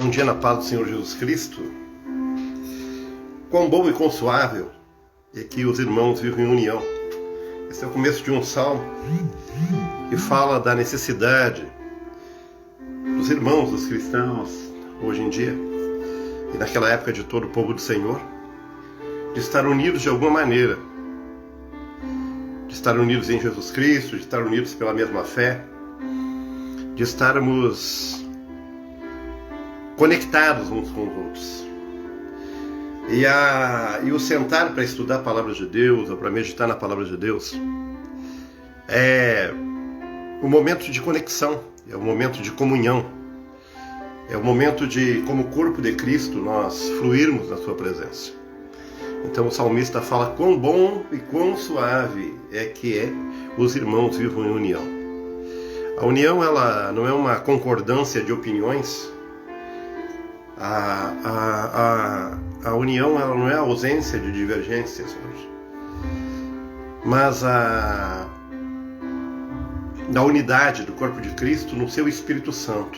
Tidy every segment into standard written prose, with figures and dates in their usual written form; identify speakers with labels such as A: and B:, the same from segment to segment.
A: Um dia na paz do Senhor Jesus Cristo. Quão bom e quão suave é que os irmãos vivem em união. Esse é o começo de um salmo que fala da necessidade dos irmãos, dos cristãos, hoje em dia, e naquela época de todo o povo do Senhor, de estar unidos de alguma maneira, de estar unidos em Jesus Cristo, de estar unidos pela mesma fé, de estarmos conectados uns com os outros. E o sentar para estudar a palavra de Deus, ou para meditar na palavra de Deus, é o momento de conexão, é o momento de comunhão, é o momento de, como corpo de Cristo, nós fluirmos na sua presença. Então o salmista fala quão bom e quão suave é que os irmãos vivam em união. A união, ela não é uma concordância de opiniões. A união, ela não é a ausência de divergências hoje, mas a unidade do corpo de Cristo no seu Espírito Santo.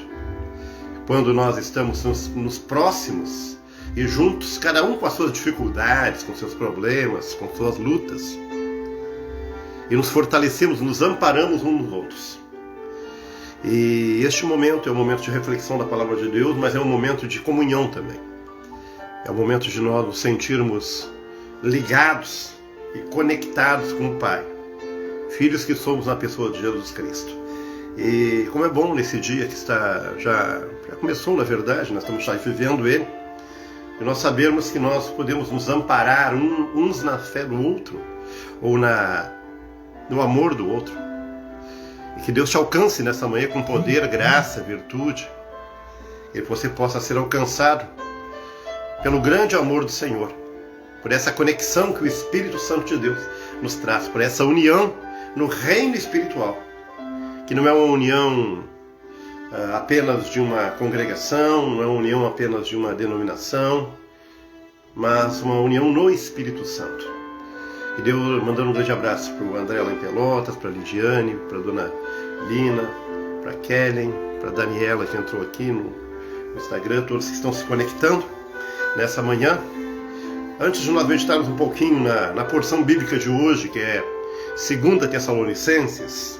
A: Quando nós estamos nos próximos e juntos, cada um com as suas dificuldades, com seus problemas, com suas lutas, e nos fortalecemos, nos amparamos uns nos outros. E este momento é um momento de reflexão da palavra de Deus, mas é um momento de comunhão também. É o momento de nós nos sentirmos ligados e conectados com o Pai, filhos que somos na pessoa de Jesus Cristo. E como é bom nesse dia que já começou, na verdade, nós estamos já vivendo ele, e nós sabermos que nós podemos nos amparar uns na fé do outro, ou no amor do outro. E que Deus te alcance nessa manhã com poder, graça, virtude, e que você possa ser alcançado pelo grande amor do Senhor, por essa conexão que o Espírito Santo de Deus nos traz, por essa união no reino espiritual, que não é uma união apenas de uma congregação, não é uma união apenas de uma denominação, mas uma união no Espírito Santo. E Deus, mandando um grande abraço para o André lá em Pelotas, para a Lidiane, para a Dona Lina, para a Kellen, para a Daniela que entrou aqui no Instagram, todos que estão se conectando nessa manhã. Antes de nós meditarmos um pouquinho na porção bíblica de hoje, que é 2 Tessalonicenses,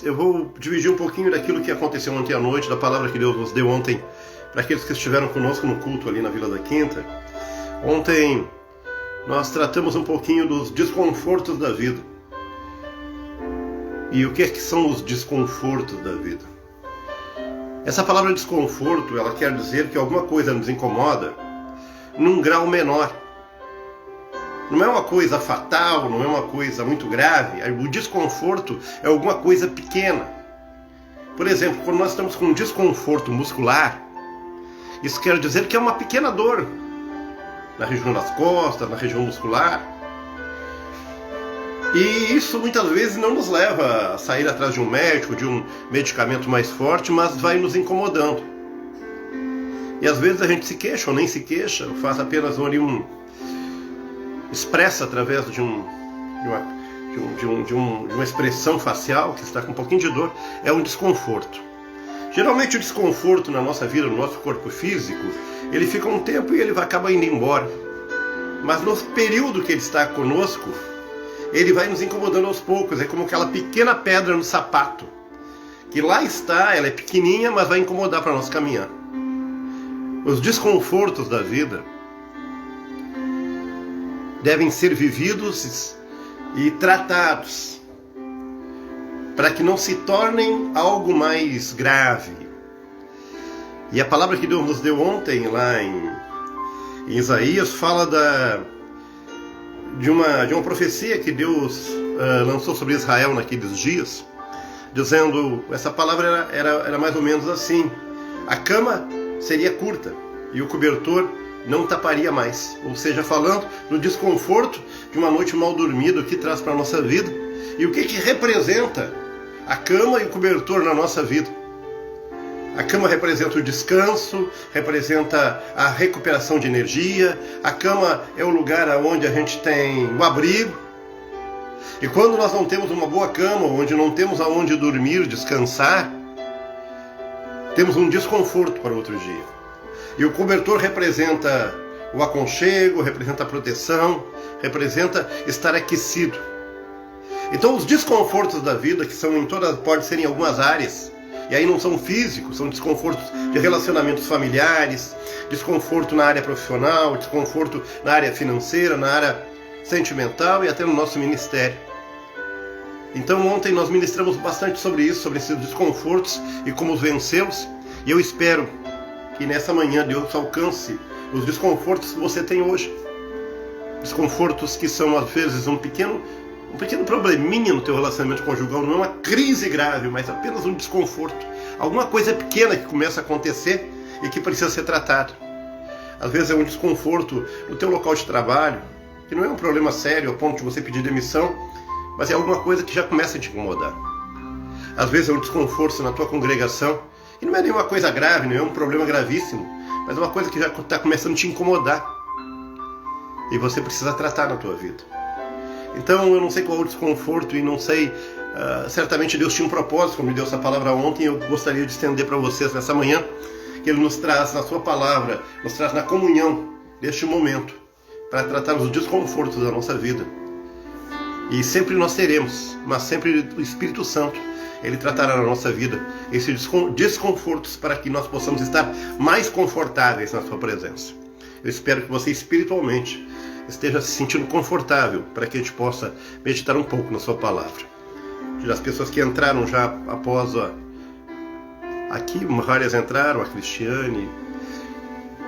A: eu vou dividir um pouquinho daquilo que aconteceu ontem à noite, da palavra que Deus nos deu ontem, para aqueles que estiveram conosco no culto ali na Vila da Quinta. Ontem nós tratamos um pouquinho dos desconfortos da vida. E o que é que são os desconfortos da vida? Essa palavra desconforto, ela quer dizer que alguma coisa nos incomoda num grau menor. Não é uma coisa fatal, não é uma coisa muito grave. O desconforto é alguma coisa pequena. Por exemplo, quando nós estamos com um desconforto muscular, isso quer dizer que é uma pequena dor na região das costas, na região muscular. E isso muitas vezes não nos leva a sair atrás de um médico, de um medicamento mais forte, mas vai nos incomodando. E às vezes a gente se queixa ou nem se queixa, faz apenas expressa através de uma expressão facial que está com um pouquinho de dor, é um desconforto. Geralmente o desconforto na nossa vida, no nosso corpo físico, ele fica um tempo e ele acaba indo embora. Mas no período que ele está conosco, ele vai nos incomodando aos poucos. É como aquela pequena pedra no sapato, que lá está, ela é pequenininha, mas vai incomodar para nós caminhar. Os desconfortos da vida devem ser vividos e tratados, para que não se tornem algo mais grave. E a palavra que Deus nos deu ontem, lá em Isaías, fala de uma profecia que Deus lançou sobre Israel naqueles dias, dizendo, essa palavra era mais ou menos assim: a cama seria curta e o cobertor não taparia mais. Ou seja, falando do desconforto de uma noite mal dormida, o que traz para a nossa vida, e o que representa a cama e o cobertor na nossa vida. A cama representa o descanso, representa a recuperação de energia. A cama é o lugar onde a gente tem o abrigo. E quando nós não temos uma boa cama, onde não temos aonde dormir, descansar, temos um desconforto para outro dia. E o cobertor representa o aconchego, representa a proteção, representa estar aquecido. Então os desconfortos da vida, que são pode ser em algumas áreas, e aí não são físicos, são desconfortos de relacionamentos familiares, desconforto na área profissional, desconforto na área financeira, na área sentimental e até no nosso ministério. Então ontem nós ministramos bastante sobre isso, sobre esses desconfortos e como vencê-los, e eu espero que nessa manhã Deus alcance os desconfortos que você tem hoje. Desconfortos que são às vezes um pequeno probleminha no teu relacionamento conjugal, não é uma crise grave, mas apenas um desconforto. Alguma coisa pequena que começa a acontecer e que precisa ser tratada. Às vezes é um desconforto no teu local de trabalho, que não é um problema sério ao ponto de você pedir demissão, mas é alguma coisa que já começa a te incomodar. Às vezes é um desconforto na tua congregação, e não é nenhuma coisa grave, não é um problema gravíssimo, mas é uma coisa que já está começando a te incomodar. E você precisa tratar na tua vida. Então eu não sei qual é o desconforto e não sei, certamente Deus tinha um propósito, como me deu essa palavra ontem, eu gostaria de estender para vocês nessa manhã, que Ele nos traz na sua palavra, nos traz na comunhão deste momento, para tratar os desconfortos da nossa vida. E sempre nós teremos, mas sempre o Espírito Santo, Ele tratará na nossa vida esses desconfortos para que nós possamos estar mais confortáveis na sua presença. Eu espero que você espiritualmente esteja se sentindo confortável para que a gente possa meditar um pouco na sua palavra. As pessoas que entraram já após aqui, várias entraram, a Cristiane,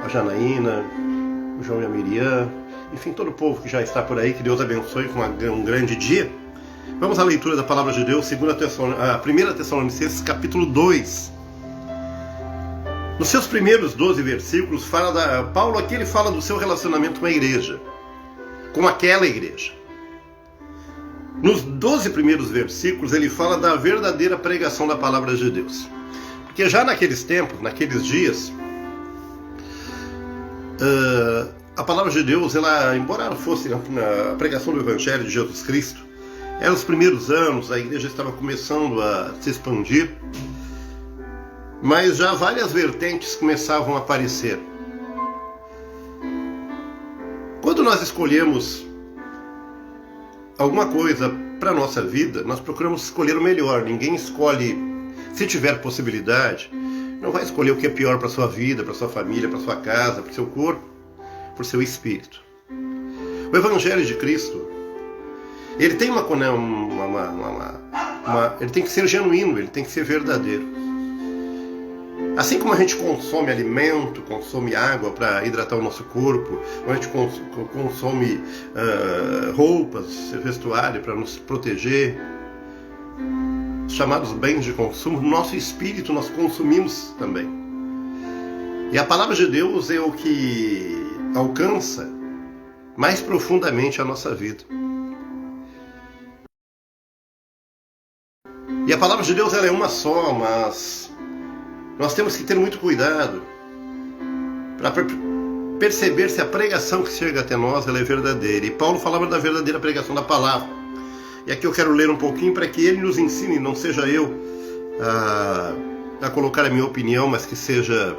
A: a Janaína, o João e a Miriam, enfim, todo o povo que já está por aí, que Deus abençoe com um grande dia. Vamos à leitura da palavra de Deus, 1 Tessalonicenses, capítulo 2. Nos seus primeiros 12 versículos, Paulo aqui ele fala do seu relacionamento com a igreja, com aquela igreja. Nos 12 primeiros versículos, ele fala da verdadeira pregação da palavra de Deus. Porque já naqueles tempos, naqueles dias, a palavra de Deus, embora ela fosse na pregação do Evangelho de Jesus Cristo, eram os primeiros anos, a igreja estava começando a se expandir, mas já várias vertentes começavam a aparecer. Quando nós escolhemos alguma coisa para a nossa vida, nós procuramos escolher o melhor. Ninguém escolhe, se tiver possibilidade, não vai escolher o que é pior para a sua vida, para a sua família, para a sua casa, para o seu corpo, para o seu espírito. O Evangelho de Cristo, ele tem ele tem que ser genuíno, ele tem que ser verdadeiro. Assim como a gente consome alimento, consome água para hidratar o nosso corpo, a gente consome roupas, vestuário para nos proteger, os chamados bens de consumo, nosso espírito nós consumimos também. E a palavra de Deus é o que alcança mais profundamente a nossa vida. E a palavra de Deus ela é uma só, mas nós temos que ter muito cuidado para perceber se a pregação que chega até nós ela é verdadeira. E Paulo falava da verdadeira pregação da palavra. E aqui eu quero ler um pouquinho para que ele nos ensine, não seja eu a colocar a minha opinião, mas que seja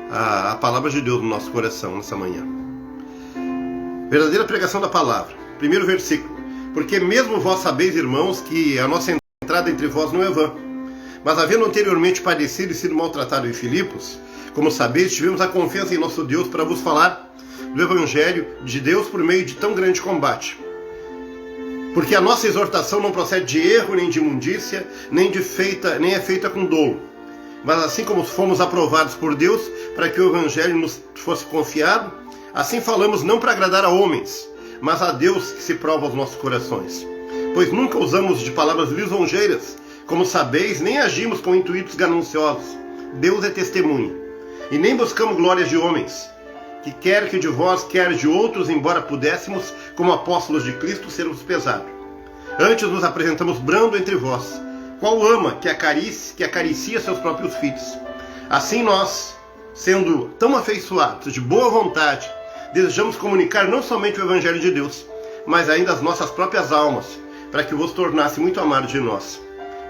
A: a palavra de Deus no nosso coração nessa manhã. Verdadeira pregação da palavra. Primeiro versículo. Porque mesmo vós sabeis, irmãos, que a nossa entrada entre vós não é vã. Mas havendo anteriormente padecido e sido maltratado em Filipos, como sabeis, tivemos a confiança em nosso Deus para vos falar do Evangelho de Deus por meio de tão grande combate. Porque a nossa exortação não procede de erro, nem de imundícia, nem é feita com dolo. Mas assim como fomos aprovados por Deus para que o Evangelho nos fosse confiado, assim falamos não para agradar a homens, mas a Deus que se prova os nossos corações. Pois nunca usamos de palavras lisonjeiras, como sabeis, nem agimos com intuitos gananciosos. Deus é testemunha. E nem buscamos glórias de homens, que quer que de vós, quer de outros, embora pudéssemos, como apóstolos de Cristo, sermos pesados. Antes nos apresentamos brando entre vós, qual ama que acaricia seus próprios filhos. Assim nós, sendo tão afeiçoados, de boa vontade, desejamos comunicar não somente o Evangelho de Deus, mas ainda as nossas próprias almas, para que vos tornasse muito amado de nós.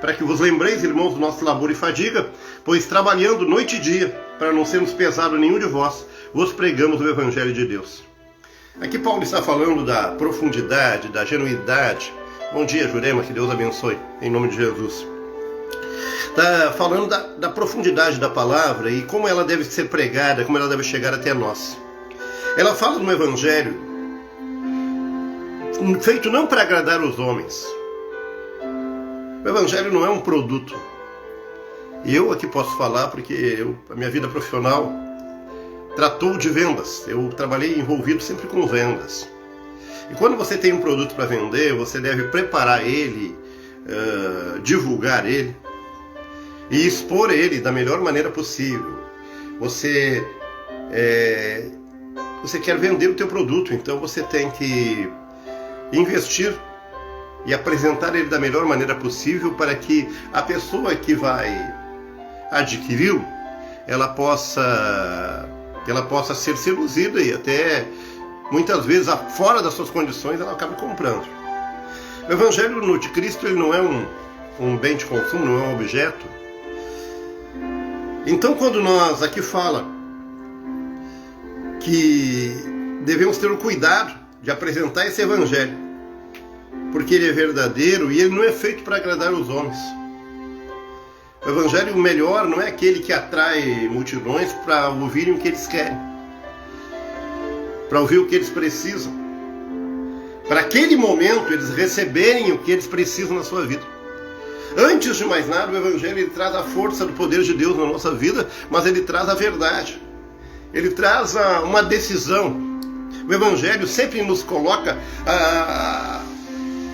A: para que vos lembreis, irmãos, do nosso labor e fadiga, pois trabalhando noite e dia, para não sermos pesado nenhum de vós, vos pregamos o Evangelho de Deus. Aqui Paulo está falando da profundidade, da genuidade. Bom dia, Jurema, que Deus abençoe, em nome de Jesus. Está falando da profundidade da palavra e como ela deve ser pregada, como ela deve chegar até nós. Ela fala de um Evangelho feito não para agradar os homens. O Evangelho não é um produto. E eu aqui posso falar porque a minha vida profissional tratou de vendas. Eu trabalhei envolvido sempre com vendas. E quando você tem um produto para vender, você deve preparar ele, divulgar ele e expor ele da melhor maneira possível. Você quer vender o teu produto, então você tem que investir e apresentar ele da melhor maneira possível para que a pessoa que vai adquiri-lo, ela possa ser seduzida e até muitas vezes fora das suas condições ela acaba comprando. O Evangelho de Cristo ele não é um bem de consumo, não é um objeto. Então quando nós aqui fala que devemos ter o cuidado de apresentar esse Evangelho, porque ele é verdadeiro e ele não é feito para agradar os homens. O Evangelho melhor não é aquele que atrai multidões para ouvirem o que eles querem, para ouvir o que eles precisam, para aquele momento eles receberem o que eles precisam na sua vida. Antes de mais nada, o Evangelho ele traz a força do poder de Deus na nossa vida, mas ele traz a verdade. Ele traz uma decisão. O Evangelho sempre nos coloca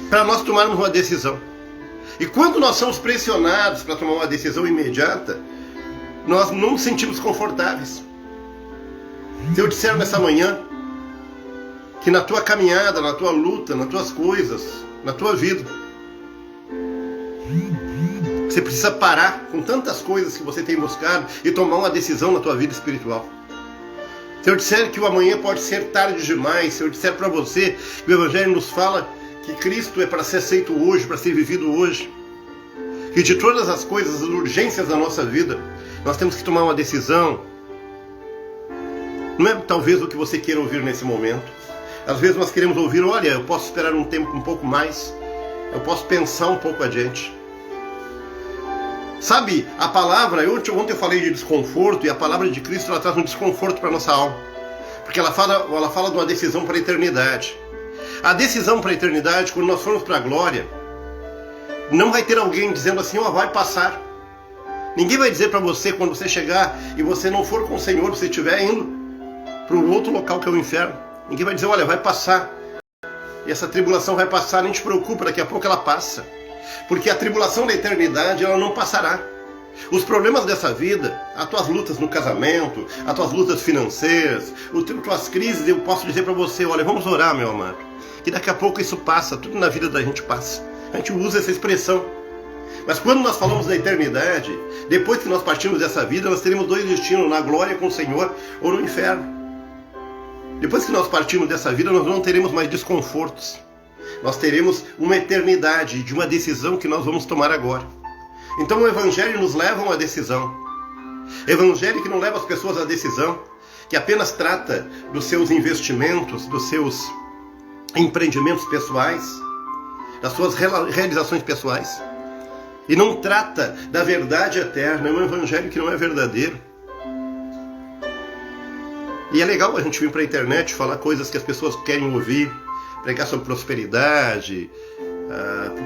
A: para nós tomarmos uma decisão. E quando nós somos pressionados para tomar uma decisão imediata, nós não nos sentimos confortáveis. Se eu disser nessa manhã que na tua caminhada, na tua luta, nas tuas coisas, na tua vida, você precisa parar com tantas coisas que você tem buscado e tomar uma decisão na tua vida espiritual. Se eu disser que o amanhã pode ser tarde demais, se eu disser para você que o Evangelho nos fala que Cristo é para ser aceito hoje, para ser vivido hoje, que de todas as coisas, as urgências da nossa vida, nós temos que tomar uma decisão. Não é talvez o que você queira ouvir nesse momento. Às vezes nós queremos ouvir, olha, eu posso esperar um tempo um pouco mais, eu posso pensar um pouco adiante. Sabe, a palavra, ontem eu falei de desconforto, e a palavra de Cristo ela traz um desconforto para a nossa alma. Porque ela fala de uma decisão para a eternidade. A decisão para a eternidade, quando nós formos para a glória, não vai ter alguém dizendo assim, vai passar. Ninguém vai dizer para você, quando você chegar e você não for com o Senhor, você estiver indo para o outro local que é o inferno. Ninguém vai dizer, olha, vai passar. E essa tribulação vai passar, nem te preocupa, daqui a pouco ela passa. Porque a tribulação da eternidade, ela não passará. Os problemas dessa vida, as tuas lutas no casamento, as tuas lutas financeiras, as tuas crises, eu posso dizer para você, olha, vamos orar, meu amado, que daqui a pouco isso passa, tudo na vida da gente passa. A gente usa essa expressão. Mas quando nós falamos da eternidade, depois que nós partimos dessa vida, nós teremos dois destinos, na glória com o Senhor ou no inferno. Depois que nós partimos dessa vida, nós não teremos mais desconfortos. Nós teremos uma eternidade de uma decisão que nós vamos tomar agora. Então o Evangelho nos leva a uma decisão. Evangelho que não leva as pessoas à decisão, que apenas trata dos seus investimentos, dos seus empreendimentos pessoais, das suas realizações pessoais. E não trata da verdade eterna. É um Evangelho que não é verdadeiro. E é legal a gente vir para a internet falar coisas que as pessoas querem ouvir, pregar sobre prosperidade,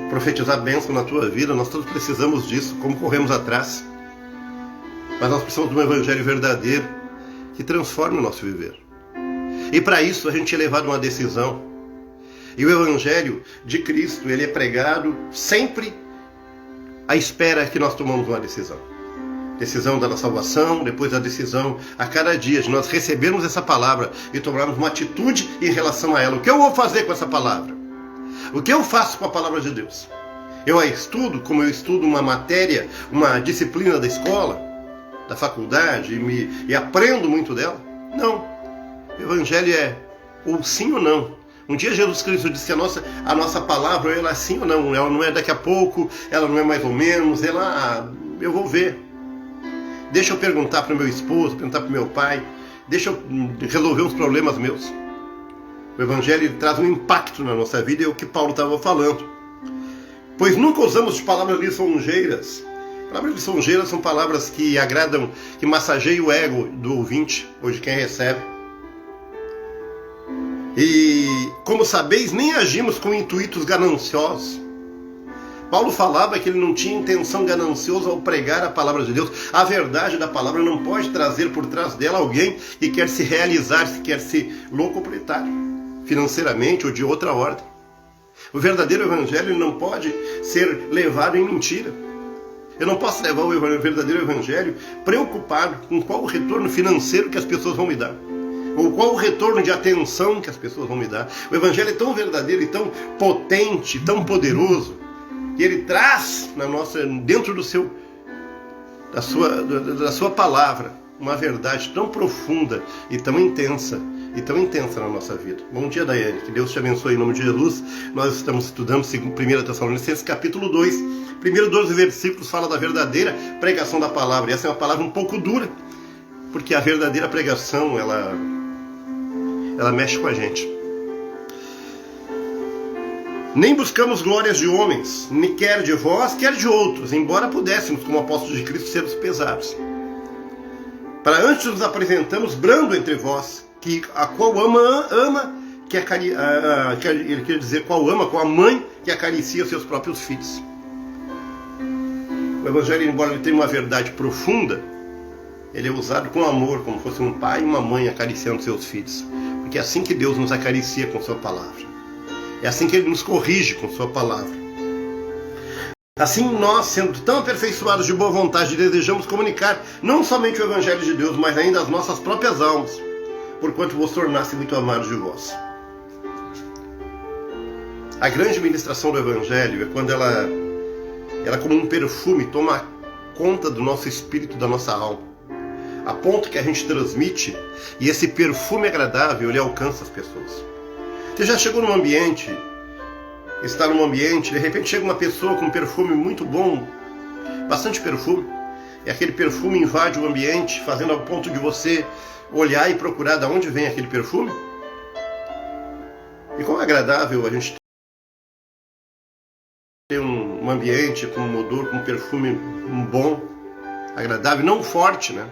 A: profetizar bênção na tua vida. Nós todos precisamos disso, como corremos atrás. Mas nós precisamos de um Evangelho verdadeiro que transforme o nosso viver. E para isso a gente é levado a uma decisão. E o Evangelho de Cristo, ele é pregado sempre à espera que nós tomamos uma decisão. Decisão da salvação, depois a decisão a cada dia de nós recebermos essa palavra e tomarmos uma atitude em relação a ela. O que eu vou fazer com essa palavra? O que eu faço com a palavra de Deus? Eu a estudo como eu estudo uma matéria, uma disciplina da escola, da faculdade e aprendo muito dela? Não. O Evangelho é ou sim ou não. Um dia Jesus Cristo disse que a nossa palavra, ela é sim ou não, ela não é daqui a pouco, ela não é mais ou menos, eu vou ver. Deixa eu perguntar para o meu esposo, perguntar para o meu pai, deixa eu resolver os problemas meus. O Evangelho traz um impacto na nossa vida, é o que Paulo estava falando. Pois nunca usamos de palavras lisonjeiras. Palavras lisonjeiras são palavras que agradam, que massageiam o ego do ouvinte ou de quem recebe. E, como sabeis, nem agimos com intuitos gananciosos. Paulo falava que ele não tinha intenção gananciosa ao pregar a palavra de Deus. A verdade da palavra não pode trazer por trás dela alguém que quer se realizar, que quer se locoplitar financeiramente ou de outra ordem. O verdadeiro evangelho não pode ser levado em mentira. Eu não posso levar o verdadeiro evangelho preocupado com qual o retorno financeiro que as pessoas vão me dar, ou qual o retorno de atenção que as pessoas vão me dar. O evangelho é tão verdadeiro e tão potente, tão poderoso, que ele traz dentro da sua palavra uma verdade tão profunda e tão intensa na nossa vida. Bom dia, Daiane. Que Deus te abençoe em nome de Jesus. Nós estamos estudando 1 Tessalonicenses, capítulo 2. Primeiro 12 versículos fala da verdadeira pregação da palavra. E essa é uma palavra um pouco dura, porque a verdadeira pregação, ela mexe com a gente. Nem buscamos glórias de homens, nem quer de vós, quer de outros, embora pudéssemos, como apóstolos de Cristo, sermos pesados. Para antes nos apresentamos brando entre vós, a qual ele quer dizer qual a mãe que acaricia seus próprios filhos. O Evangelho, embora ele tenha uma verdade profunda, ele é usado com amor, como fosse um pai e uma mãe acariciando seus filhos. Porque é assim que Deus nos acaricia com sua palavra. É assim que ele nos corrige com sua palavra. Assim nós, sendo tão aperfeiçoados de boa vontade, desejamos comunicar não somente o Evangelho de Deus, mas ainda as nossas próprias almas, porquanto vos tornasse muito amados de vós. A grande ministração do Evangelho é quando ela como um perfume toma conta do nosso espírito, da nossa alma, a ponto que a gente transmite, e esse perfume agradável ele alcança as pessoas. Você já chegou num ambiente, está num ambiente, de repente chega uma pessoa com um perfume muito bom, bastante perfume, e aquele perfume invade o ambiente, fazendo ao ponto de você olhar e procurar de onde vem aquele perfume? E como é agradável a gente ter um ambiente com um odor, com um perfume bom, agradável, não forte, né?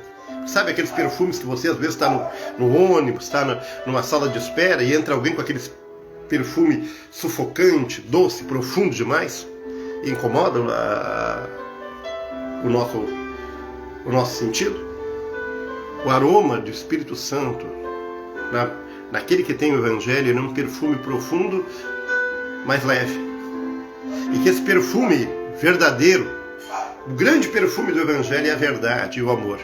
A: Sabe aqueles perfumes que você às vezes está no ônibus, está numa sala de espera e entra alguém com aquele perfume sufocante, doce, profundo demais e incomoda o nosso sentido? O aroma do Espírito Santo naquele que tem o Evangelho é um perfume profundo, mas leve. E que esse perfume verdadeiro, o grande perfume do Evangelho é a verdade e o amor,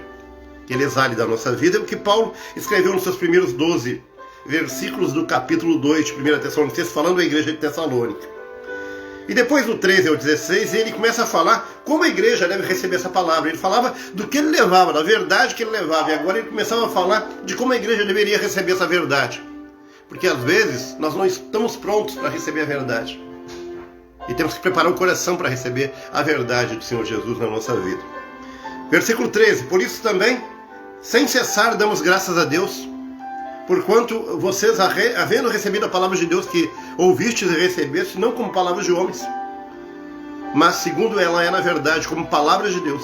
A: que ele exale da nossa vida. É o que Paulo escreveu nos seus primeiros 12 versículos do capítulo 2 de 1 Tessalonicenses, falando da igreja de Tessalônica. E depois do 13 ao 16, ele começa a falar como a igreja deve receber essa palavra. Ele falava do que ele levava, da verdade que ele levava. E agora ele começava a falar de como a igreja deveria receber essa verdade. Porque às vezes nós não estamos prontos para receber a verdade. E temos que preparar o coração para receber a verdade do Senhor Jesus na nossa vida. Versículo 13. Por isso também, sem cessar, damos graças a Deus, porquanto vocês, havendo recebido a palavra de Deus que ouvistes e recebestes, não como palavras de homens, mas segundo ela é na verdade, como palavra de Deus,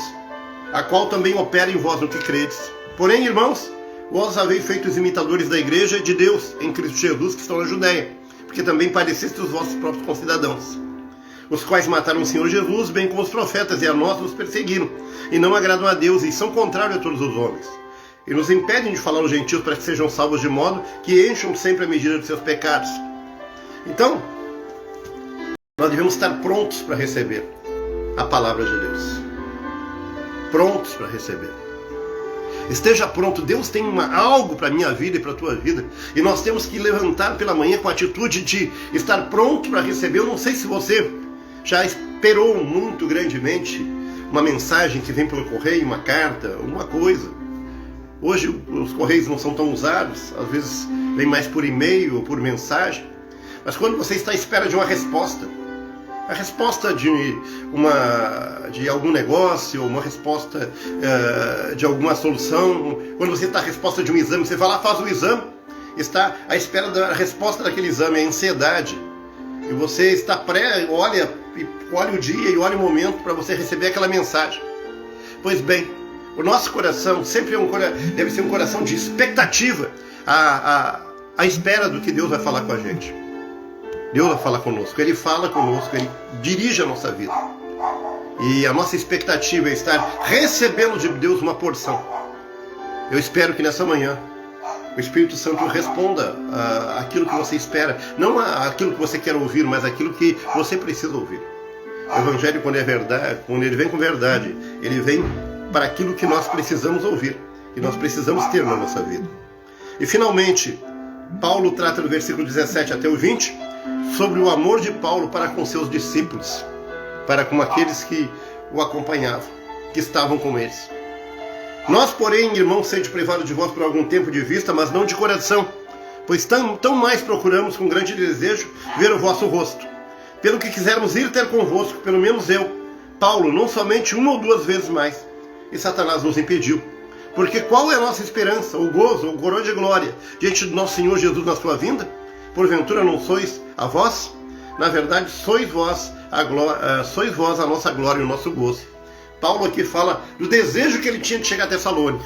A: a qual também opera em vós no que credes. Porém, irmãos, vós haveis feito os imitadores da igreja de Deus em Cristo Jesus, que estão na Judéia, porque também padecestes os vossos próprios concidadãos, os quais mataram o Senhor Jesus, bem como os profetas, e a nós nos perseguiram, e não agradam a Deus, e são contrários a todos os homens, e nos impedem de falar aos gentios para que sejam salvos, de modo que encham sempre a medida de seus pecados. Então, nós devemos estar prontos para receber a palavra de Deus. Prontos para receber. Esteja pronto. Deus tem algo para a minha vida e para a tua vida. E nós temos que levantar pela manhã com a atitude de estar pronto para receber. Eu não sei se você já esperou muito grandemente uma mensagem que vem pelo correio, uma carta, alguma coisa. Hoje os correios não são tão usados. Às vezes vem mais por e-mail ou por mensagem. mas quando você está à espera de uma resposta, a resposta de algum negócio, uma resposta de alguma solução, quando você está à resposta de um exame, você vai lá, faz o exame, está à espera da resposta daquele exame, a ansiedade, e você está olha o dia e olha o momento para você receber aquela mensagem. Pois bem, o nosso coração sempre deve ser um coração de expectativa, à espera do que Deus vai falar com a gente. Deus vai falar conosco, Ele fala conosco, Ele dirige a nossa vida. E a nossa expectativa é estar recebendo de Deus uma porção. Eu espero que nessa manhã o Espírito Santo responda aquilo que você espera, não aquilo que você quer ouvir, mas aquilo que você precisa ouvir. O Evangelho, quando é verdade, quando ele vem com verdade, ele vem para aquilo que nós precisamos ouvir, que nós precisamos ter na nossa vida. E finalmente, Paulo trata no versículo 17 até o 20 sobre o amor de Paulo para com seus discípulos, para com aqueles que o acompanhavam, que estavam com eles. Nós, porém, irmãos, sede privado de vós por algum tempo de vista, mas não de coração, pois tão mais procuramos com grande desejo ver o vosso rosto. Pelo que quisermos ir ter convosco, pelo menos eu, Paulo, não somente uma ou duas vezes mais. E Satanás nos impediu. Porque qual é a nossa esperança, o gozo, o coroa de glória, diante do nosso Senhor Jesus na sua vinda? Porventura não sois a vós? Na verdade, sois vós a nossa glória e o nosso gozo. Paulo aqui fala do desejo que ele tinha de chegar a Tessalônica.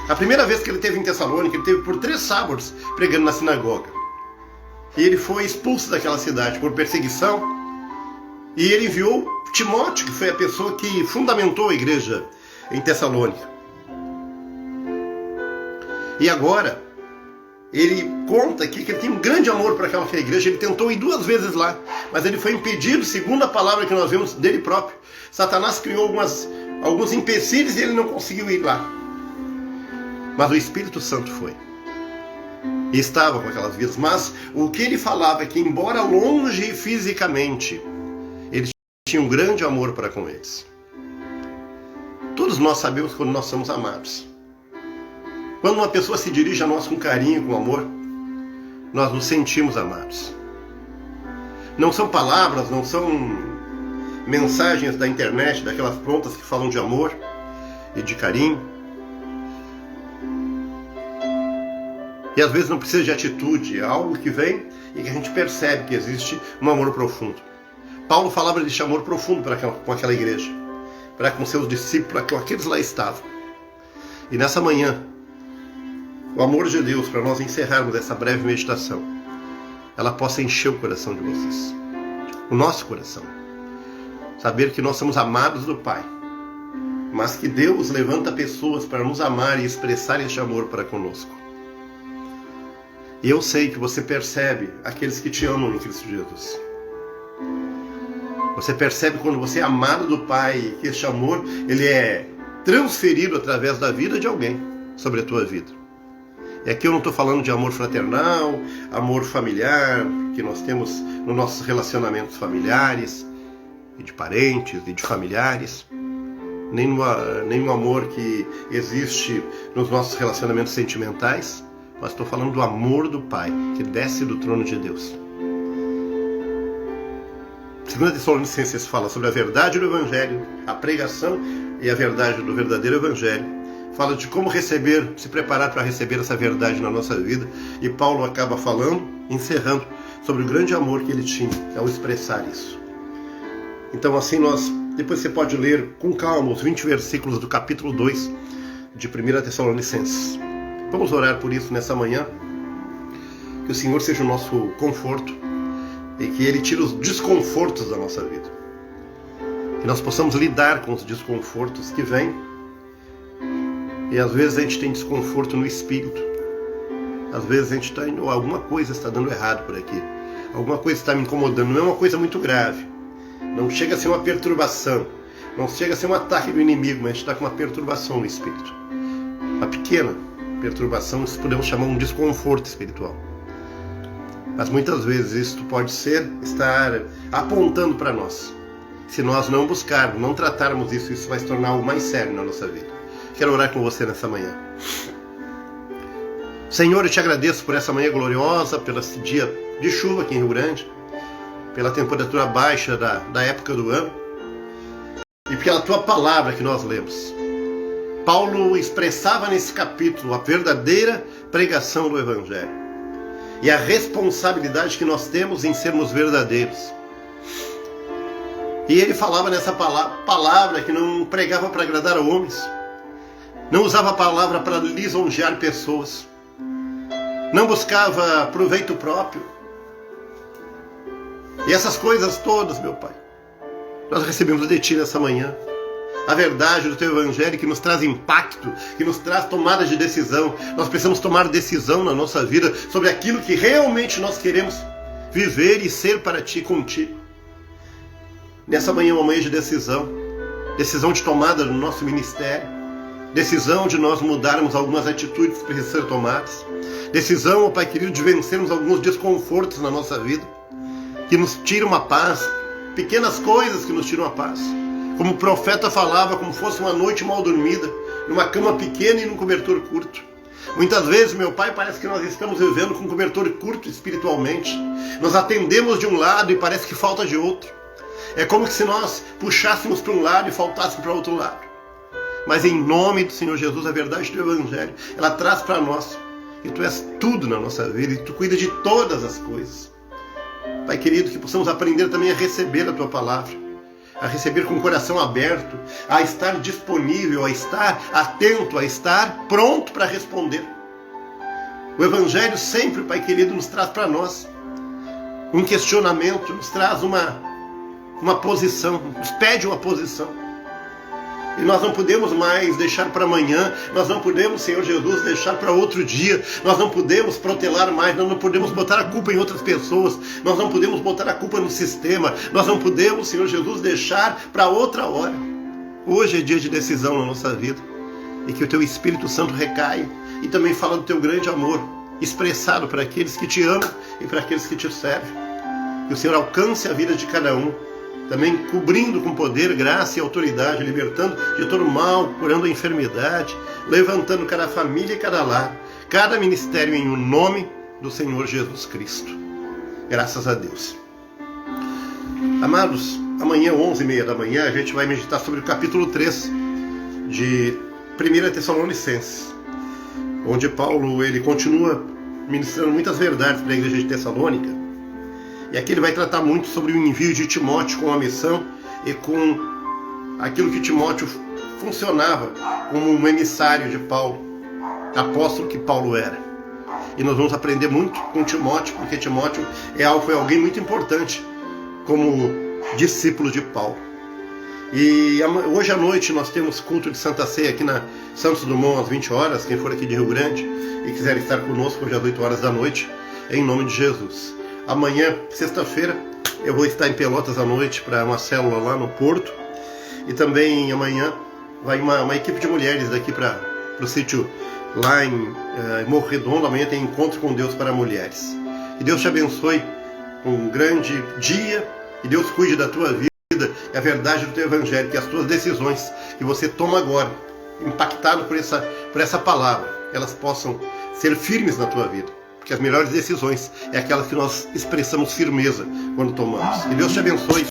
A: A primeira vez que ele esteve em Tessalônica, ele esteve por 3 sábados pregando na sinagoga. E ele foi expulso daquela cidade por perseguição. E ele enviou Timóteo, que foi a pessoa que fundamentou a igreja em Tessalônica. E agora, ele conta aqui que ele tem um grande amor por aquela igreja. Ele tentou ir 2 vezes lá, mas ele foi impedido, segundo a palavra que nós vemos dele próprio. Satanás criou alguns empecilhos e ele não conseguiu ir lá. Mas o Espírito Santo foi. E estava com aquelas vidas. Mas o que ele falava é que, embora longe fisicamente, ele tinha um grande amor para com eles. Todos nós sabemos quando nós somos amados. Quando uma pessoa se dirige a nós com carinho, com amor, nós nos sentimos amados. Não são palavras, não são mensagens da internet, daquelas prontas que falam de amor e de carinho. E às vezes não precisa de atitude, é algo que vem e que a gente percebe que existe um amor profundo. Paulo falava desse amor profundo com aquela igreja, para com seus discípulos, para com aqueles lá estavam. E nessa manhã, o amor de Deus, para nós encerrarmos essa breve meditação, ela possa encher o coração de vocês, o nosso coração. Saber que nós somos amados do Pai, mas que Deus levanta pessoas para nos amar e expressar esse amor para conosco. E eu sei que você percebe aqueles que te amam em Cristo Jesus. Você percebe quando você é amado do Pai, que esse amor ele é transferido através da vida de alguém sobre a tua vida. E aqui eu não estou falando de amor fraternal, amor familiar, que nós temos nos nossos relacionamentos familiares, e de parentes, e de familiares, nem no amor que existe nos nossos relacionamentos sentimentais, mas estou falando do amor do Pai, que desce do trono de Deus. 2 Tessalonicenses fala sobre a verdade do Evangelho, a pregação e a verdade do verdadeiro Evangelho. Fala de como se preparar para receber essa verdade na nossa vida. E Paulo acaba falando, encerrando, sobre o grande amor que ele tinha ao expressar isso. Então assim depois você pode ler com calma os 20 versículos do capítulo 2 de 1 Tessalonicenses. Vamos orar por isso nessa manhã. Que o Senhor seja o nosso conforto e que Ele tire os desconfortos da nossa vida. Que nós possamos lidar com os desconfortos que vêm. E às vezes a gente tem desconforto no espírito. Às vezes a gente alguma coisa está dando errado por aqui. Alguma coisa está me incomodando. Não é uma coisa muito grave. Não chega a ser uma perturbação. Não chega a ser um ataque do inimigo, mas a gente está com uma perturbação no espírito. Uma pequena perturbação, isso podemos chamar um desconforto espiritual. Mas muitas vezes isso pode estar apontando para nós. Se nós não buscarmos, não tratarmos isso vai se tornar algo mais sério na nossa vida. Quero orar com você nessa manhã. Senhor, eu te agradeço por essa manhã gloriosa, pelo esse dia de chuva aqui em Rio Grande, pela temperatura baixa da época do ano, e pela tua palavra que nós lemos. Paulo expressava nesse capítulo a verdadeira pregação do Evangelho e a responsabilidade que nós temos em sermos verdadeiros. E ele falava nessa palavra que não pregava para agradar a homens, não usava a palavra para lisonjear pessoas, não buscava proveito próprio. E essas coisas todas, meu Pai, nós recebemos de Ti nessa manhã. A verdade do Teu Evangelho que nos traz impacto, que nos traz tomada de decisão. Nós precisamos tomar decisão na nossa vida sobre aquilo que realmente nós queremos viver e ser para Ti, contigo. Nessa manhã é uma manhã de decisão, decisão de tomada no nosso ministério, decisão de nós mudarmos algumas atitudes que precisam ser tomadas, decisão, ó Pai querido, de vencermos alguns desconfortos na nossa vida, que nos tiram a paz, pequenas coisas que nos tiram a paz. Como o profeta falava, como fosse uma noite mal dormida, numa cama pequena e num cobertor curto. Muitas vezes, meu Pai, parece que nós estamos vivendo com um cobertor curto espiritualmente. Nós atendemos de um lado e parece que falta de outro. É como se nós puxássemos para um lado e faltássemos para o outro lado. Mas em nome do Senhor Jesus, a verdade do Evangelho, ela traz para nós que Tu és tudo na nossa vida e Tu cuida de todas as coisas. Pai querido, que possamos aprender também a receber a Tua palavra, a receber com o coração aberto, a estar disponível, a estar atento, a estar pronto para responder. O Evangelho sempre, Pai querido, nos traz para nós um questionamento, nos traz uma posição, nos pede uma posição. E nós não podemos mais deixar para amanhã, nós não podemos, Senhor Jesus, deixar para outro dia, nós não podemos protelar mais, nós não podemos botar a culpa em outras pessoas, nós não podemos botar a culpa no sistema, nós não podemos, Senhor Jesus, deixar para outra hora. Hoje é dia de decisão na nossa vida, e que o Teu Espírito Santo recaia, e também fala do Teu grande amor, expressado para aqueles que Te amam e para aqueles que Te servem. Que o Senhor alcance a vida de cada um, também cobrindo com poder, graça e autoridade, libertando de todo mal, curando a enfermidade, levantando cada família e cada lar, cada ministério em nome do Senhor Jesus Cristo. Graças a Deus. Amados, amanhã, 11h30 da manhã, a gente vai meditar sobre o capítulo 3 de 1 Tessalonicenses, onde Paulo ele continua ministrando muitas verdades para a igreja de Tessalônica. E aqui ele vai tratar muito sobre o envio de Timóteo com a missão e com aquilo que Timóteo funcionava como um emissário de Paulo, apóstolo que Paulo era. E nós vamos aprender muito com Timóteo, porque Timóteo foi alguém muito importante como discípulo de Paulo. E hoje à noite nós temos culto de Santa Ceia aqui na Santos Dumont às 20 horas. Quem for aqui de Rio Grande e quiser estar conosco hoje às 8 horas da noite, em nome de Jesus. Amanhã, sexta-feira, eu vou estar em Pelotas à noite para uma célula lá no Porto. E também amanhã vai uma equipe de mulheres daqui para o sítio lá em Morro Redondo. Amanhã tem encontro com Deus para mulheres. Que Deus te abençoe com um grande dia. Que Deus cuide da tua vida e a verdade do teu Evangelho. Que as tuas decisões que você toma agora, impactado por essa palavra, elas possam ser firmes na tua vida. Porque as melhores decisões é aquelas que nós expressamos firmeza quando tomamos. Que Deus te abençoe.